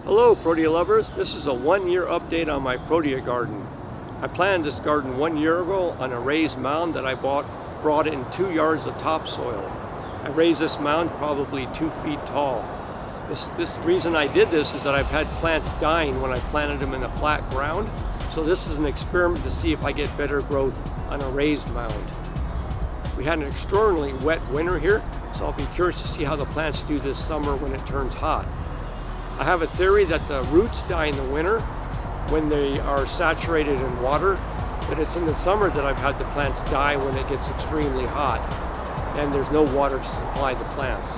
Hello Protea lovers, this is a 1-year update on my Protea garden. I planted this garden 1 year ago on a raised mound that I brought in 2 yards of topsoil. I raised this mound probably 2 feet tall. This reason I did this is that I've had plants dying when I planted them in the flat ground. So this is an experiment to see if I get better growth on a raised mound. We had an extraordinarily wet winter here, so I'll be curious to see how the plants do this summer when it turns hot. I have a theory that the roots die in the winter when they are saturated in water, but it's in the summer that I've had the plants die when it gets extremely hot and there's no water to supply the plants.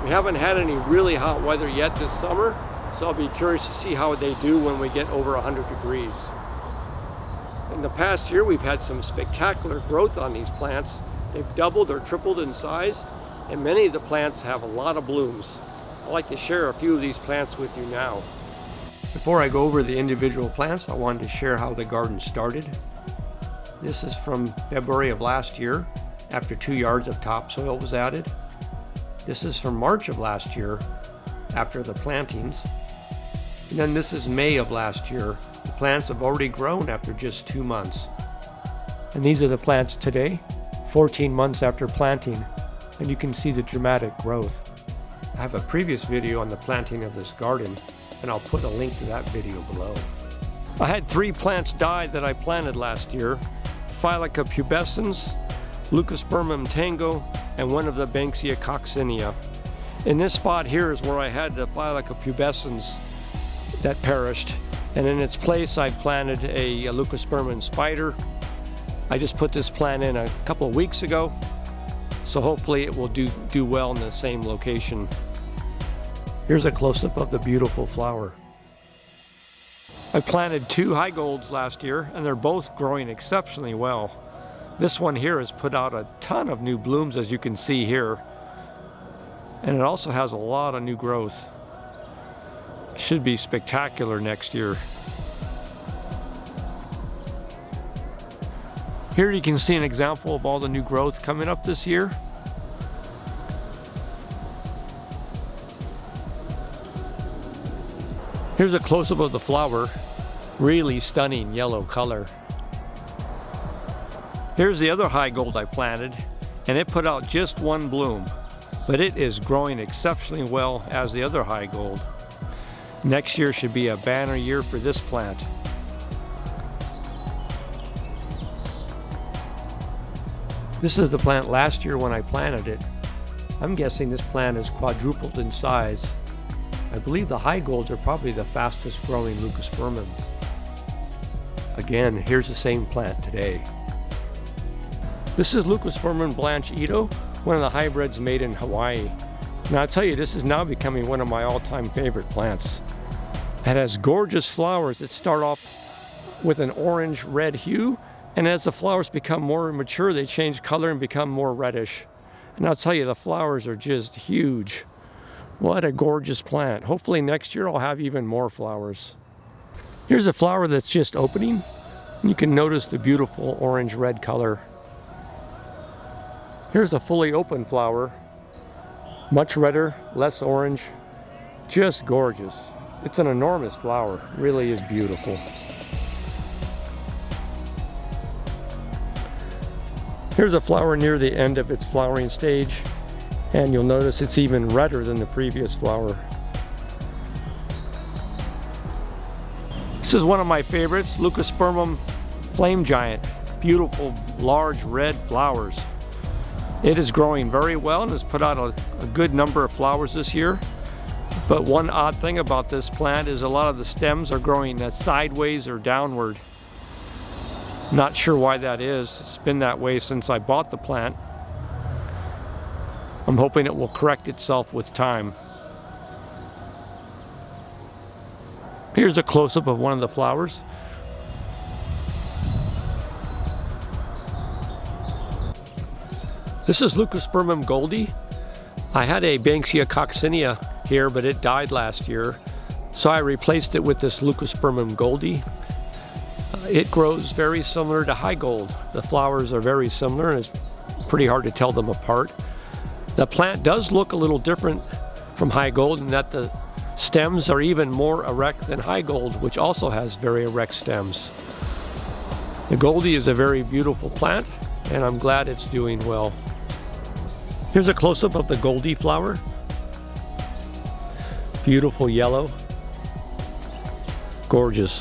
We haven't had any really hot weather yet this summer, so I'll be curious to see how they do when we get over 100 degrees. In the past year, we've had some spectacular growth on these plants. They've doubled or tripled in size, and many of the plants have a lot of blooms. I'd like to share a few of these plants with you now. Before I go over the individual plants, I wanted to share how the garden started. This is from February of last year, after 2 yards of topsoil was added. This is from March of last year, after the plantings. And then this is May of last year. The plants have already grown after just 2 months. And these are the plants today, 14 months after planting, and you can see the dramatic growth. I have a previous video on the planting of this garden, and I'll put a link to that video below. I had 3 plants die that I planted last year: phylica pubescens, leucospermum tango, and one of the Banksia coccinea. In this spot here is where I had the phylica pubescens that perished, and in its place I planted a leucospermum spider. I just put this plant in a couple of weeks ago, so hopefully it will do well in the same location. Here's a close-up of the beautiful flower. I planted 2 high golds last year, and they're both growing exceptionally well. This one here has put out a ton of new blooms, as you can see here, and it also has a lot of new growth. Should be spectacular next year. Here you can see an example of all the new growth coming up this year. Here's a close-up of the flower. Really stunning yellow color. Here's the other high gold I planted, and it put out just 1 bloom, but it is growing exceptionally well as the other high gold. Next year should be a banner year for this plant. This is the plant last year when I planted it. I'm guessing this plant is quadrupled in size. I believe the high golds are probably the fastest growing leucospermums. Again, here's the same plant today. This is leucospermum blanche, one of the hybrids made in Hawaii. Now I'll tell you, this is now becoming one of my all-time favorite plants. It has gorgeous flowers that start off with an orange-red hue, and as the flowers become more mature, they change color and become more reddish. And I'll tell you, the flowers are just huge. What a gorgeous plant. Hopefully next year I'll have even more flowers. Here's a flower that's just opening. You can notice the beautiful orange-red color. Here's a fully open flower. Much redder, less orange. Just gorgeous. It's an enormous flower. Really is beautiful. Here's a flower near the end of its flowering stage, and you'll notice it's even redder than the previous flower. This is one of my favorites, leucospermum flame giant. Beautiful, large red flowers. It is growing very well and has put out a good number of flowers this year. But one odd thing about this plant is a lot of the stems are growing sideways or downward. Not sure why that is. It's been that way since I bought the plant. I'm hoping it will correct itself with time. Here's a close-up of one of the flowers. This is leucospermum goldie. I had a Banksia coccinea here, but it died last year, so I replaced it with this leucospermum goldie. It grows very similar to high gold. The flowers are very similar, and it's pretty hard to tell them apart. The plant does look a little different from high gold in that the stems are even more erect than high gold, which also has very erect stems. The goldie is a very beautiful plant, and I'm glad it's doing well. Here's a close-up of the goldie flower. Beautiful yellow. Gorgeous.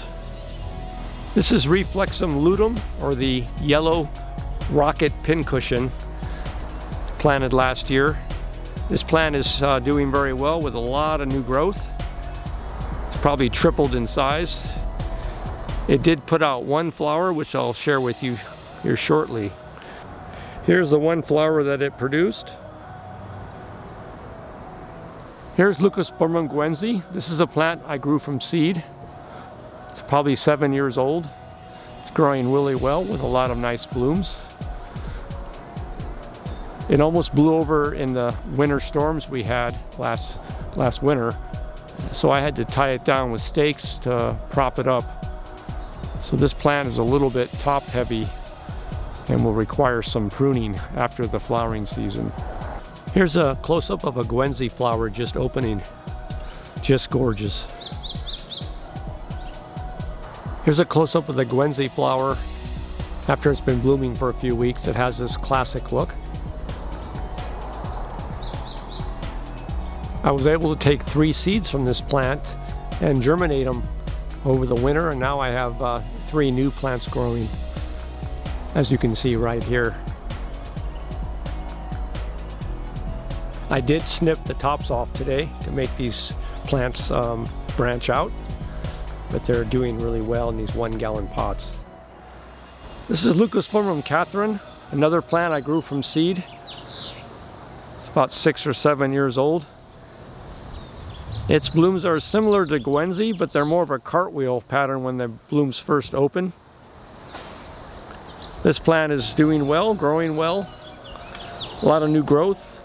This is reflexum luteum, or the yellow rocket pincushion, planted last year. This plant is doing very well with a lot of new growth. It's probably tripled in size. It did put out one flower, which I'll share with you here shortly. Here's the one flower that it produced. Here's leucospermum gueinzii. This is a plant I grew from seed. It's probably 7 years old. It's growing really well with a lot of nice blooms. It almost blew over in the winter storms we had last winter, so I had to tie it down with stakes to prop it up. So this plant is a little bit top heavy and will require some pruning after the flowering season. Here's a close-up of a gueinzii flower just opening. Just gorgeous. Here's a close-up of the gueinzii flower after it's been blooming for a few weeks. It has this classic look. I was able to take 3 seeds from this plant and germinate them over the winter, and now I have 3 new plants growing, as you can see right here. I did snip the tops off today to make these plants branch out, but they're doing really well in these 1-gallon pots. This is leucospermum Catherine, another plant I grew from seed. It's about 6 or 7 years old. Its blooms are similar to gueinzii, but they're more of a cartwheel pattern when the blooms first open. This plant is doing well, growing well. A lot of new growth.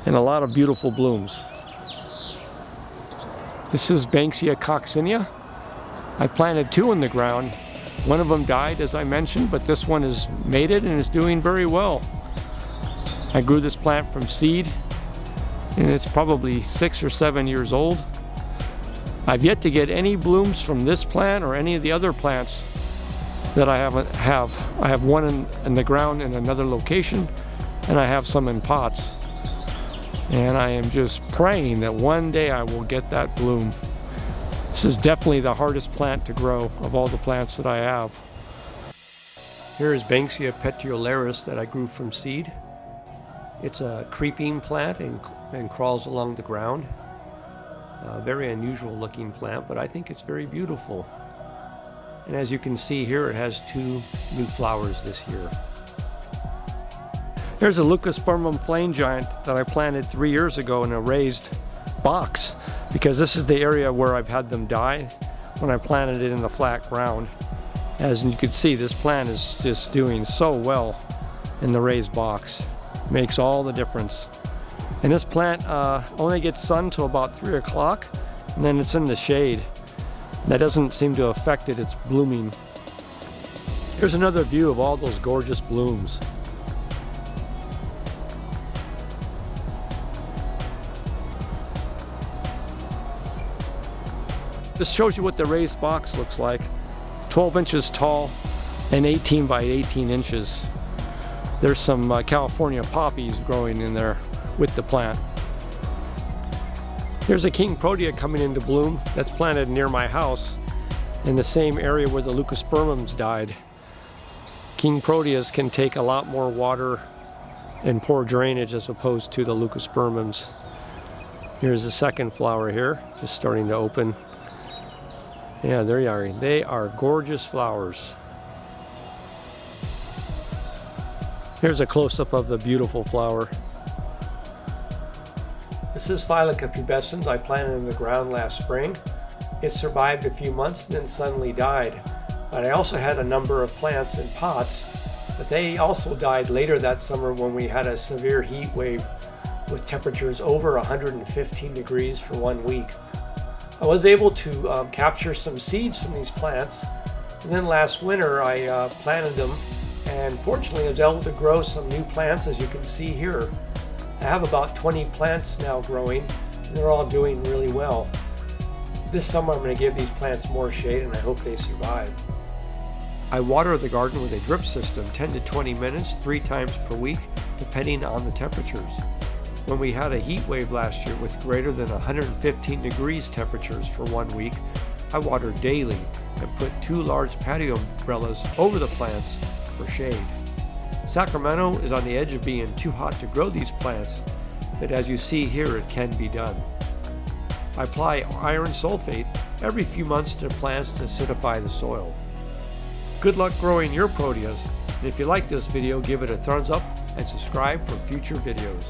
And a lot of beautiful blooms. This is Banksia coccinea. I planted 2 in the ground. One of them died, as I mentioned, but this one is mated and is doing very well. I grew this plant from seed, and it's probably 6 or 7 years old. I've yet to get any blooms from this plant or any of the other plants that I have. I have one in the ground in another location, and I have some in pots. And I am just praying that one day I will get that bloom. This is definitely the hardest plant to grow of all the plants that I have. Here is Banksia petiolaris that I grew from seed. It's a creeping plant and crawls along the ground. A very unusual looking plant, but I think it's very beautiful. And as you can see here, it has 2 new flowers this year. Here's a leucospermum flame giant that I planted 3 years ago in a raised box, because this is the area where I've had them die when I planted it in the flat ground. As you can see, this plant is just doing so well in the raised box. Makes all the difference. And this plant only gets sun till about 3 o'clock, and then it's in the shade. That doesn't seem to affect it, it's blooming. Here's another view of all those gorgeous blooms. This shows you what the raised box looks like. 12 inches tall and 18 by 18 inches. There's some California poppies growing in there with the plant. Here's a king Protea coming into bloom that's planted near my house in the same area where the leucospermums died. King Proteas can take a lot more water and poor drainage as opposed to the leucospermums. Here's the second flower here, just starting to open. Yeah, there you are. They are gorgeous flowers. Here's a close-up of the beautiful flower. This is phylica pubescens I planted in the ground last spring. It survived a few months and then suddenly died. But I also had a number of plants in pots, but they also died later that summer when we had a severe heat wave with temperatures over 115 degrees for 1 week. I was able to capture some seeds from these plants, and then last winter I planted them, and fortunately I was able to grow some new plants, as you can see here. I have about 20 plants now growing, and they're all doing really well. This summer I'm going to give these plants more shade, and I hope they survive. I water the garden with a drip system 10 to 20 minutes 3 times per week, depending on the temperatures. When we had a heat wave last year with greater than 115 degrees temperatures for 1 week, I watered daily and put 2 large patio umbrellas over the plants for shade. Sacramento is on the edge of being too hot to grow these plants, but as you see here, it can be done. I apply iron sulfate every few months to plants to acidify the soil. Good luck growing your proteas, and if you like this video, give it a thumbs up and subscribe for future videos.